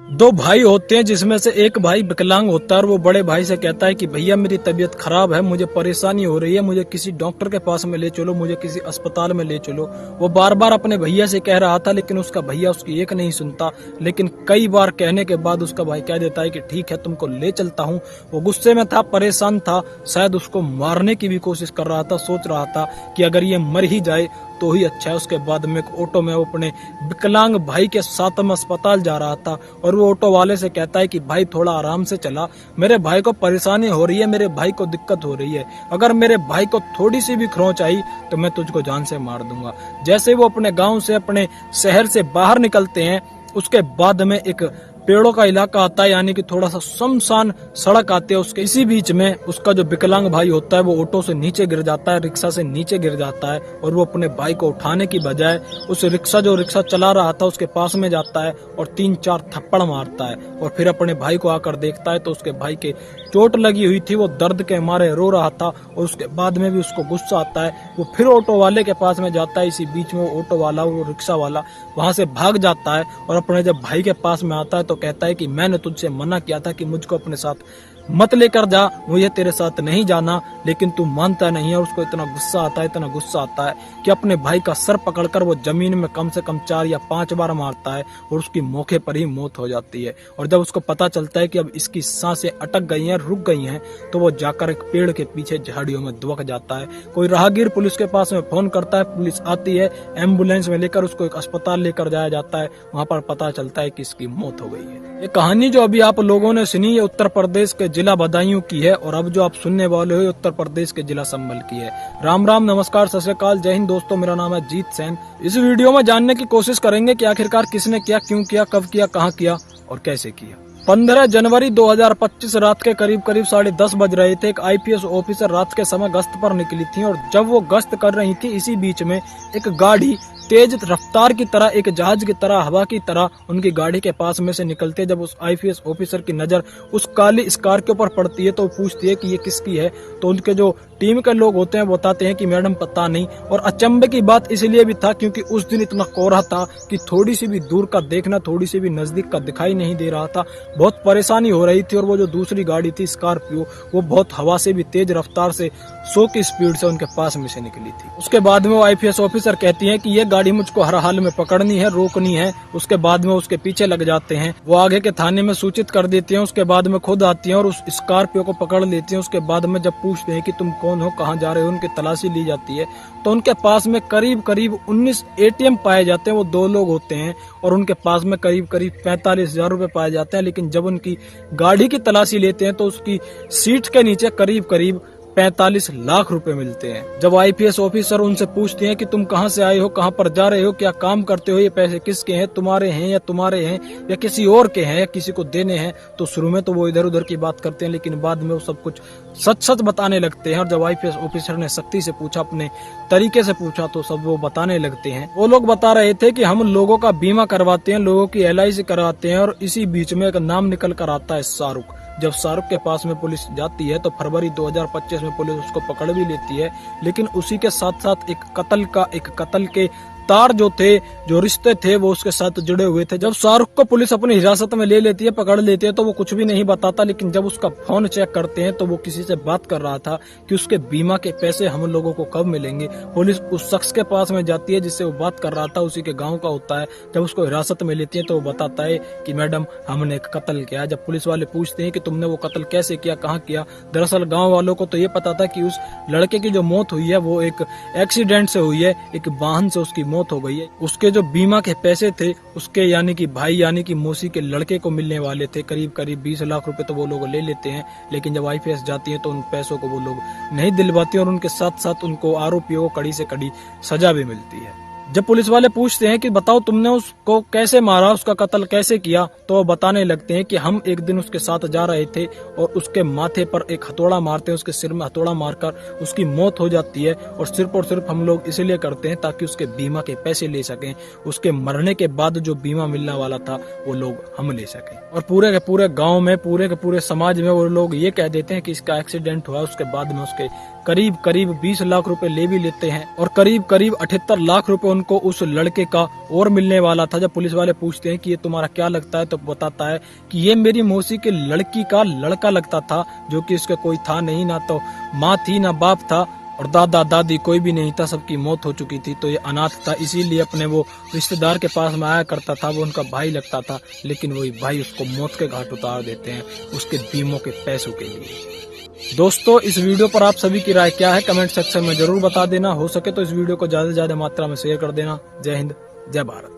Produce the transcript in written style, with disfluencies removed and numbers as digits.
दो भाई होते हैं जिसमें से एक भाई विकलांग होता है और वो बड़े भाई से कहता है कि भैया मेरी तबीयत खराब है, मुझे परेशानी हो रही है, मुझे किसी डॉक्टर के पास में ले चलो, मुझे किसी अस्पताल में ले चलो। वो बार बार अपने भैया से कह रहा था लेकिन उसका भैया उसकी एक नहीं सुनता। लेकिन कई बार कहने के बाद उसका भाई कह देता है कि ठीक है तुमको ले चलता हूँ। वो गुस्से में था, परेशान था, शायद उसको मारने की भी कोशिश कर रहा था, सोच रहा था कि अगर ये मर ही जाए तो ही अच्छा है। उसके बाद में एक ऑटो में वो अपने विकलांग भाई के साथ में अस्पताल जा रहा था और वो ऑटो वाले से कहता है कि भाई थोड़ा आराम से चला, मेरे भाई को परेशानी हो रही है, मेरे भाई को दिक्कत हो रही है, अगर मेरे भाई को थोड़ी सी भी खरोंच आई तो मैं तुझको जान से मार दूंगा। जैसे वो अपने गांव से अपने शहर से बाहर निकलते हैं उसके बाद में एक पेड़ों का इलाका आता है, यानी कि थोड़ा सा सुनसान सड़क आती है। उसके इसी बीच में उसका जो विकलांग भाई होता है वो ऑटो से नीचे गिर जाता है, रिक्शा से नीचे गिर जाता है और वो अपने भाई को उठाने की बजाय उस रिक्शा चला रहा था उसके पास में जाता है और 3-4 थप्पड़ मारता है और फिर अपने भाई को आकर देखता है तो उसके भाई के चोट लगी हुई थी, वो दर्द के मारे रो रहा था और उसके बाद में भी उसको गुस्सा आता है। वो फिर ऑटो वाले के पास में जाता है, इसी बीच में वो ऑटो वाला, वो रिक्शा वाला वहां से भाग जाता है और अपने जब भाई के पास में आता है तो कहता है कि मैंने तुझसे मना किया था कि मुझको अपने साथ मत लेकर जा, मुझे तेरे साथ नहीं जाना, लेकिन तू मानता नहीं है। और उसको इतना गुस्सा आता है, इतना गुस्सा आता है कि अपने भाई का सर पकड़कर वो जमीन में कम से कम 4 या 5 बार मारता है और उसकी मौके पर ही मौत हो जाती है। और जब उसको पता चलता है कि अब इसकी सांसें अटक गई हैं, रुक गई हैं, तो वो जाकर एक पेड़ के पीछे झाड़ियों में दुबक जाता है। कोई राहगीर पुलिस के पास में फोन करता है, पुलिस आती है, एम्बुलेंस में लेकर उसको एक अस्पताल लेकर जाया जाता है। वहां पर पता चलता है कि इसकी मौत हो गई है। ये कहानी जो अभी आप लोगों ने सुनी है उत्तर प्रदेश के जिला बदायूं की है और अब जो आप सुनने वाले हो उत्तर प्रदेश के जिला संभल की है। राम राम, नमस्कार, सत श्री अकाल, जय हिंद दोस्तों, मेरा नाम है जीत सेन। इस वीडियो में जानने की कोशिश करेंगे कि आखिरकार किसने किया, क्यों किया, कब किया, कहाँ किया और कैसे किया। 15 जनवरी 2025 रात के करीब 10:30 बज रहे थे। एक आईपीएस ऑफिसर रात के समय गश्त पर निकली थी और जब वो गश्त कर रही थी इसी बीच में एक गाड़ी तेज रफ्तार की तरह, एक जहाज की तरह, हवा की तरह उनकी गाड़ी के पास में से निकलते जब उस आईपीएस ऑफिसर की नजर उस काली स्कार के ऊपर पड़ती है तो पूछती है कि ये किसकी है। तो उनके जो टीम के लोग होते हैं बताते हैं कि मैडम पता नहीं। और अचंभे की बात इसलिए भी था क्योंकि उस दिन इतना कोहरा था कि थोड़ी सी भी दूर का देखना, थोड़ी सी भी नजदीक का दिखाई नहीं दे रहा था। बहुत परेशानी हो रही थी और वो जो दूसरी गाड़ी थी स्कॉर्पियो, वो बहुत हवा से भी तेज रफ्तार से 100 की स्पीड से उनके पास में से निकली थी। उसके बाद में वो आईपीएस ऑफिसर कहती है कि ये गाड़ी मुझको हर हाल में पकड़नी है, रोकनी है। उसके बाद में उसके पीछे लग जाते हैं, वो आगे के थाने में सूचित कर देते हैं। उसके बाद में खुद आती हैं और उस स्कॉर्पियो को पकड़ लेती हैं। उसके बाद में जब पूछते हैं कि तुम कौन हो, कहाँ जा रहे हो, उनकी तलाशी ली जाती है तो उनके पास में करीब 19 एटीएम पाए जाते हैं। वो 2 लोग होते हैं और उनके पास में करीब 45,000 रुपए पाए जाते हैं। लेकिन जब उनकी गाड़ी की तलाशी लेते हैं तो उसकी सीट के नीचे करीब 45 लाख रुपए मिलते हैं। जब आईपीएस ऑफिसर उनसे पूछते हैं कि तुम कहां से आए हो, कहां पर जा रहे हो, क्या काम करते हो, ये पैसे किसके हैं, तुम्हारे हैं या तुम्हारे हैं या किसी और के हैं या किसी को देने हैं, तो शुरू में तो वो इधर उधर की बात करते हैं लेकिन बाद में वो सब कुछ सच बताने लगते हैं। और जब आईपीएस ऑफिसर ने सख्ती से पूछा, अपने तरीके से पूछा, तो सब वो बताने लगते हैं। वो लोग बता रहे थे कि हम लोगों का बीमा करवाते हैं, लोगों की LIC करवाते हैं। और इसी बीच में एक नाम निकल कर आता है शाहरुख। जब शाहरुख के पास में पुलिस जाती है तो फरवरी 2025 में पुलिस उसको पकड़ भी लेती है। लेकिन उसी के साथ साथ एक कत्ल के तार जो थे, जो रिश्ते थे, वो उसके साथ जुड़े हुए थे। जब शाहरुख को पुलिस अपनी हिरासत में ले लेती है, पकड़ लेती है, तो वो कुछ भी नहीं बताता। लेकिन जब उसका फोन चेक करते हैं तो वो किसी से बात कर रहा था कि उसके बीमा के पैसे हम लोगों को कब मिलेंगे। पुलिस उस शख्स के पास में जाती है जिससे वो बात कर रहा था, उसी के गाँव का होता है। जब उसको हिरासत में लेती है तो वो बताता है कि मैडम हमने एक कत्ल किया। जब पुलिस वाले पूछते हैं कि तुमने वो कत्ल कैसे किया, कहाँ किया, दरअसल गाँव वालों को तो ये पता था कि उस लड़के की जो मौत हुई है वो एक एक्सीडेंट से हुई है, एक वाहन से उसकी मौत हो गई है। उसके जो बीमा के पैसे थे उसके यानी कि भाई यानी कि मौसी के लड़के को मिलने वाले थे, करीब 20 लाख रुपए तो वो लोग ले लेते हैं। लेकिन जब आईपीएस जाती है तो उन पैसों को वो लोग नहीं दिलवाती और उनके साथ साथ उनको आरोपियों को कड़ी से कड़ी सजा भी मिलती है। जब पुलिस वाले पूछते हैं कि बताओ तुमने उसको कैसे मारा, उसका कत्ल कैसे किया, तो वो बताने लगते हैं कि हम एक दिन उसके साथ जा रहे थे और उसके माथे पर एक हथौड़ा मारते हैं, उसके सिर में हथौड़ा मारकर उसकी मौत हो जाती है। और सिर्फ हम लोग इसलिए करते हैं ताकि उसके बीमा के पैसे ले सकें, उसके मरने के बाद जो बीमा मिलने वाला था वो लोग हम ले सकें। और पूरे के पूरे गाँव में, पूरे के पूरे समाज में वो लोग ये कह देते हैं कि इसका एक्सीडेंट हुआ। उसके बाद में उसके करीब 20 लाख रुपए ले भी लेते हैं और करीब 78 लाख रुपए को उस लड़के का और मिलने वाला था। जब पुलिस वाले पूछते हैं कि ये तुम्हारा क्या लगता है, तो बताता है कि ये मेरी मौसी के लड़की का लड़का लगता था, जो कि इसका कोई था नहीं, ना तो माँ थी ना बाप था, और दादा दादी कोई भी नहीं था, सबकी मौत हो चुकी थी। तो ये अनाथ था, इसीलिए अपने वो रिश्तेदार के पास में आया करता था। वो उनका भाई लगता था, लेकिन वही भाई उसको मौत के घाट उतार देते हैं उसके बीमों के पैसों के लिए। दोस्तों, इस वीडियो पर आप सभी की राय क्या है, कमेंट सेक्शन में जरूर बता देना। हो सके तो इस वीडियो को ज्यादा से ज्यादा मात्रा में शेयर कर देना। जय हिंद, जय भारत।